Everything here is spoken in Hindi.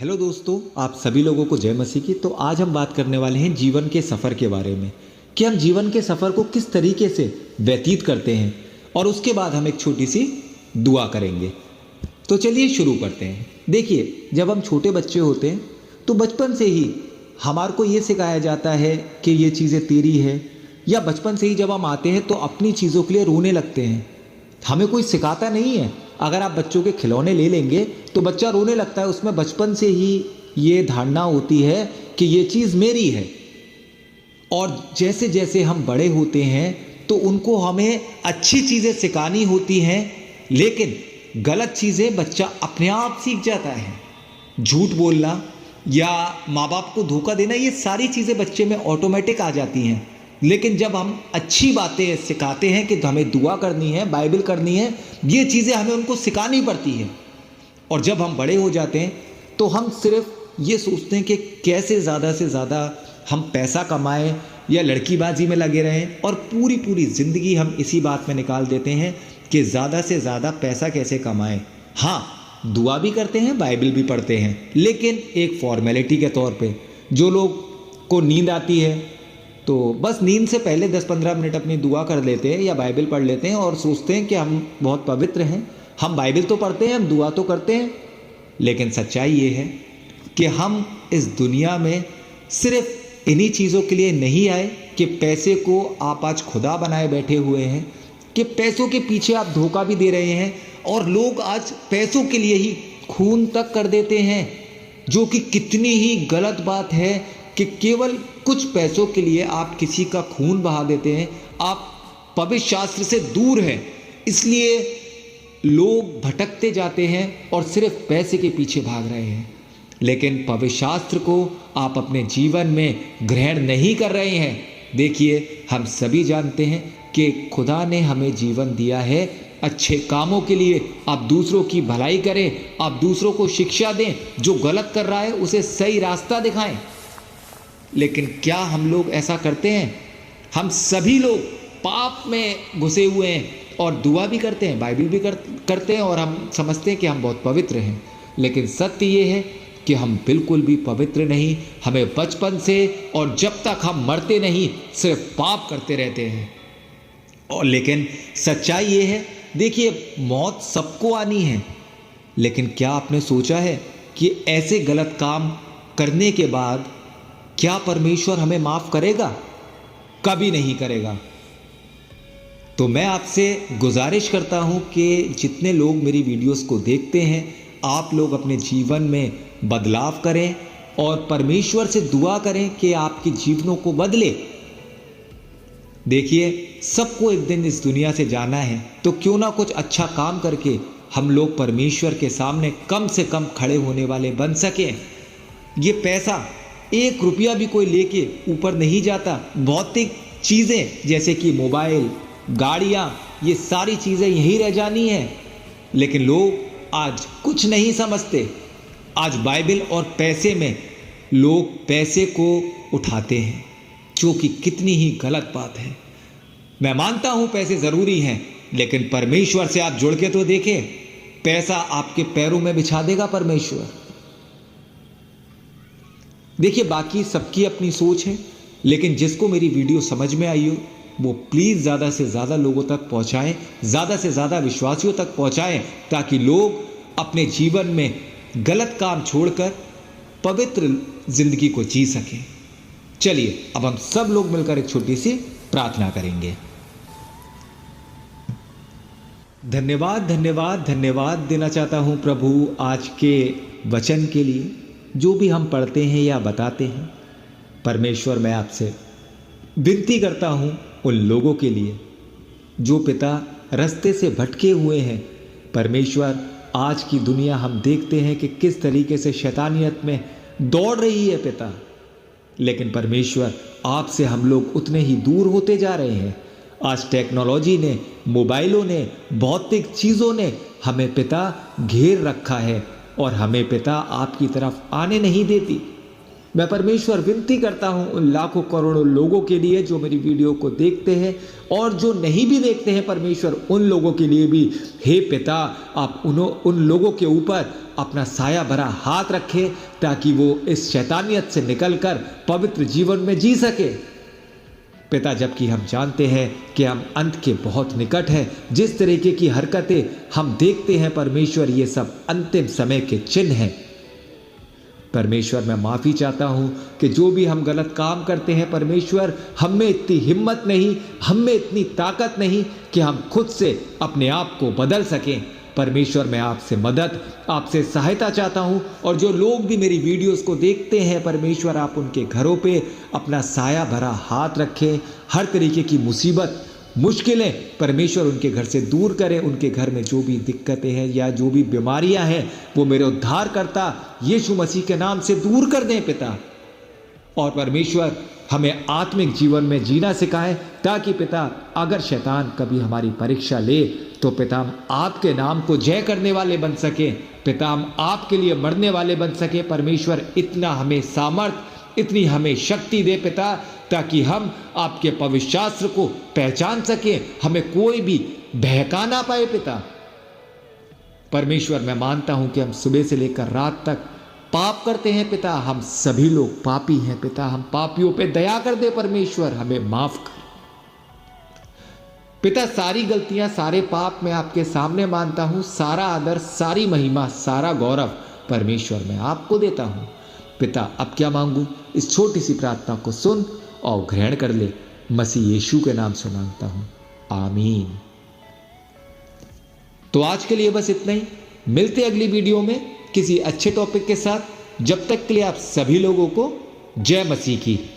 हेलो दोस्तों, आप सभी लोगों को जय मसीह की। तो आज हम बात करने वाले हैं जीवन के सफ़र के बारे में कि हम जीवन के सफ़र को किस तरीके से व्यतीत करते हैं, और उसके बाद हम एक छोटी सी दुआ करेंगे। तो चलिए शुरू करते हैं। देखिए, जब हम छोटे बच्चे होते हैं तो बचपन से ही हमारे को ये सिखाया जाता है कि ये चीज़ें तेरी है, या बचपन से ही जब हम आते हैं तो अपनी चीज़ों के लिए रोने लगते हैं। हमें कोई सिखाता नहीं है। अगर आप बच्चों के खिलौने ले लेंगे तो बच्चा रोने लगता है। उसमें बचपन से ही ये धारणा होती है कि ये चीज़ मेरी है। और जैसे जैसे हम बड़े होते हैं तो उनको हमें अच्छी चीज़ें सिखानी होती हैं, लेकिन गलत चीज़ें बच्चा अपने आप सीख जाता है। झूठ बोलना या माँ बाप को धोखा देना, ये सारी चीज़ें बच्चे में ऑटोमेटिक आ जाती हैं। लेकिन जब हम अच्छी बातें सिखाते हैं कि हमें दुआ करनी है, बाइबल करनी है, ये चीज़ें हमें उनको सिखानी पड़ती है। और जब हम बड़े हो जाते हैं तो हम सिर्फ ये सोचते हैं कि कैसे ज़्यादा से ज़्यादा हम पैसा कमाएं या लड़कीबाजी में लगे रहें, और पूरी पूरी ज़िंदगी हम इसी बात में निकाल देते हैं कि ज़्यादा से ज़्यादा पैसा कैसे कमाएं। हाँ, दुआ भी करते हैं, बाइबल भी पढ़ते हैं, लेकिन एक फॉर्मेलिटी के तौर पे। जो लोग को नींद आती है तो बस नींद से पहले 10-15 मिनट अपनी दुआ कर लेते हैं या बाइबल पढ़ लेते हैं और सोचते हैं कि हम बहुत पवित्र हैं। हम बाइबल तो पढ़ते हैं, हम दुआ तो करते हैं, लेकिन सच्चाई ये है कि हम इस दुनिया में सिर्फ इन्हीं चीज़ों के लिए नहीं आए कि पैसे को आप आज खुदा बनाए बैठे हुए हैं, कि पैसों के पीछे आप धोखा भी दे रहे हैं। और लोग आज पैसों के लिए ही खून तक कर देते हैं, जो कि कितनी ही गलत बात है कि केवल कुछ पैसों के लिए आप किसी का खून बहा देते हैं। आप पवित्र शास्त्र से दूर हैं, इसलिए लोग भटकते जाते हैं और सिर्फ पैसे के पीछे भाग रहे हैं। लेकिन पवित्र शास्त्र को आप अपने जीवन में ग्रहण नहीं कर रहे हैं। देखिए, हम सभी जानते हैं कि खुदा ने हमें जीवन दिया है अच्छे कामों के लिए। आप दूसरों की भलाई करें, आप दूसरों को शिक्षा दें, जो गलत कर रहा है उसे सही रास्ता दिखाएं। लेकिन क्या हम लोग ऐसा करते हैं? हम सभी लोग पाप में घुसे हुए हैं, और दुआ भी करते हैं, बाइबल भी करते हैं, और हम समझते हैं कि हम बहुत पवित्र हैं। लेकिन सत्य ये है कि हम बिल्कुल भी पवित्र नहीं। हमें बचपन से और जब तक हम मरते नहीं सिर्फ पाप करते रहते हैं। और लेकिन सच्चाई ये है, देखिए, मौत सबको आनी है, लेकिन क्या आपने सोचा है कि ऐसे गलत काम करने के बाद क्या परमेश्वर हमें माफ़ करेगा? कभी नहीं करेगा। तो मैं आपसे गुजारिश करता हूं कि जितने लोग मेरी वीडियोस को देखते हैं, आप लोग अपने जीवन में बदलाव करें और परमेश्वर से दुआ करें कि आपके जीवनों को बदले। देखिए, सबको एक दिन इस दुनिया से जाना है, तो क्यों ना कुछ अच्छा काम करके हम लोग परमेश्वर के सामने कम से कम खड़े होने वाले बन सकें। ये पैसा 1 रुपया भी कोई लेके ऊपर नहीं जाता। भौतिक चीज़ें जैसे कि मोबाइल, गाड़ियाँ, ये सारी चीज़ें यहीं रह जानी हैं। लेकिन लोग आज कुछ नहीं समझते। आज बाइबल और पैसे में लोग पैसे को उठाते हैं, जो कि कितनी ही गलत बात है। मैं मानता हूँ पैसे ज़रूरी हैं, लेकिन परमेश्वर से आप जुड़ के तो देखें। पैसा आपके पैरों में बिछा देगा परमेश्वर। देखिए, बाकी सबकी अपनी सोच है, लेकिन जिसको मेरी वीडियो समझ में आई हो वो प्लीज़ ज़्यादा से ज़्यादा लोगों तक पहुँचाएँ, ज़्यादा से ज़्यादा विश्वासियों तक पहुँचाएँ, ताकि लोग अपने जीवन में गलत काम छोड़कर पवित्र ज़िंदगी को जी सकें। चलिए, अब हम सब लोग मिलकर एक छोटी सी प्रार्थना करेंगे। धन्यवाद धन्यवाद धन्यवाद देना चाहता हूँ प्रभु आज के वचन के लिए, जो भी हम पढ़ते हैं या बताते हैं। परमेश्वर, मैं आपसे विनती करता हूँ उन लोगों के लिए जो पिता रास्ते से भटके हुए हैं। परमेश्वर, आज की दुनिया हम देखते हैं कि किस तरीके से शैतानियत में दौड़ रही है पिता, लेकिन परमेश्वर, आपसे हम लोग उतने ही दूर होते जा रहे हैं। आज टेक्नोलॉजी ने, मोबाइलों ने, भौतिक चीज़ों ने हमें पिता घेर रखा है, और हमें पिता आपकी तरफ आने नहीं देती। मैं परमेश्वर विनती करता हूँ उन लाखों करोड़ों लोगों के लिए जो मेरी वीडियो को देखते हैं, और जो नहीं भी देखते हैं परमेश्वर, उन लोगों के लिए भी। हे पिता, आप उन लोगों के ऊपर अपना साया भरा हाथ रखे ताकि वो इस शैतानियत से निकलकर पवित्र जीवन में जी सके। पिता, जबकि हम जानते हैं कि हम अंत के बहुत निकट हैं, जिस तरीके की हरकतें हम देखते हैं परमेश्वर, ये सब अंतिम समय के चिन्ह हैं। परमेश्वर, मैं माफ़ी चाहता हूँ कि जो भी हम गलत काम करते हैं परमेश्वर, हम में इतनी हिम्मत नहीं, हम में इतनी ताकत नहीं कि हम खुद से अपने आप को बदल सकें। परमेश्वर, मैं आपसे मदद, आपसे सहायता चाहता हूँ। और जो लोग भी मेरी वीडियोस को देखते हैं परमेश्वर, आप उनके घरों पे अपना साया भरा हाथ रखें। हर तरीके की मुसीबत, मुश्किलें परमेश्वर उनके घर से दूर करें। उनके घर में जो भी दिक्कतें हैं या जो भी बीमारियां हैं, वो मेरे उद्धारकर्ता यीशु मसीह के नाम से दूर कर दें पिता। और परमेश्वर, हमें आत्मिक जीवन में जीना सिखाएं, ताकि पिता, अगर शैतान कभी हमारी परीक्षा ले तो पिता, हम आपके नाम को जय करने वाले बन सकें। पिता, हम आपके लिए मरने वाले बन सकें। परमेश्वर, इतना हमें सामर्थ, इतनी हमें शक्ति दे पिता, ताकि हम आपके पवित्र शास्त्र को पहचान सकें, हमें कोई भी बहका ना पाए पिता। परमेश्वर, मैं मानता हूं कि हम सुबह से लेकर रात तक पाप करते हैं पिता। हम सभी लोग पापी हैं पिता। हम पापियों पे दया कर दे परमेश्वर, हमें माफ कर पिता। सारी गलतियां, सारे पाप मैं आपके सामने मानता हूं। सारा आदर, सारी महिमा, सारा गौरव परमेश्वर मैं आपको देता हूं पिता। अब क्या मांगू, इस छोटी सी प्रार्थना को सुन और ग्रहण कर ले। मसीह यीशु के नाम से मांगता हूं, आमीन। तो आज के लिए बस इतना ही। मिलते अगली वीडियो में किसी अच्छे टॉपिक के साथ। जब तक के लिए आप सभी लोगों को जय मसीह की।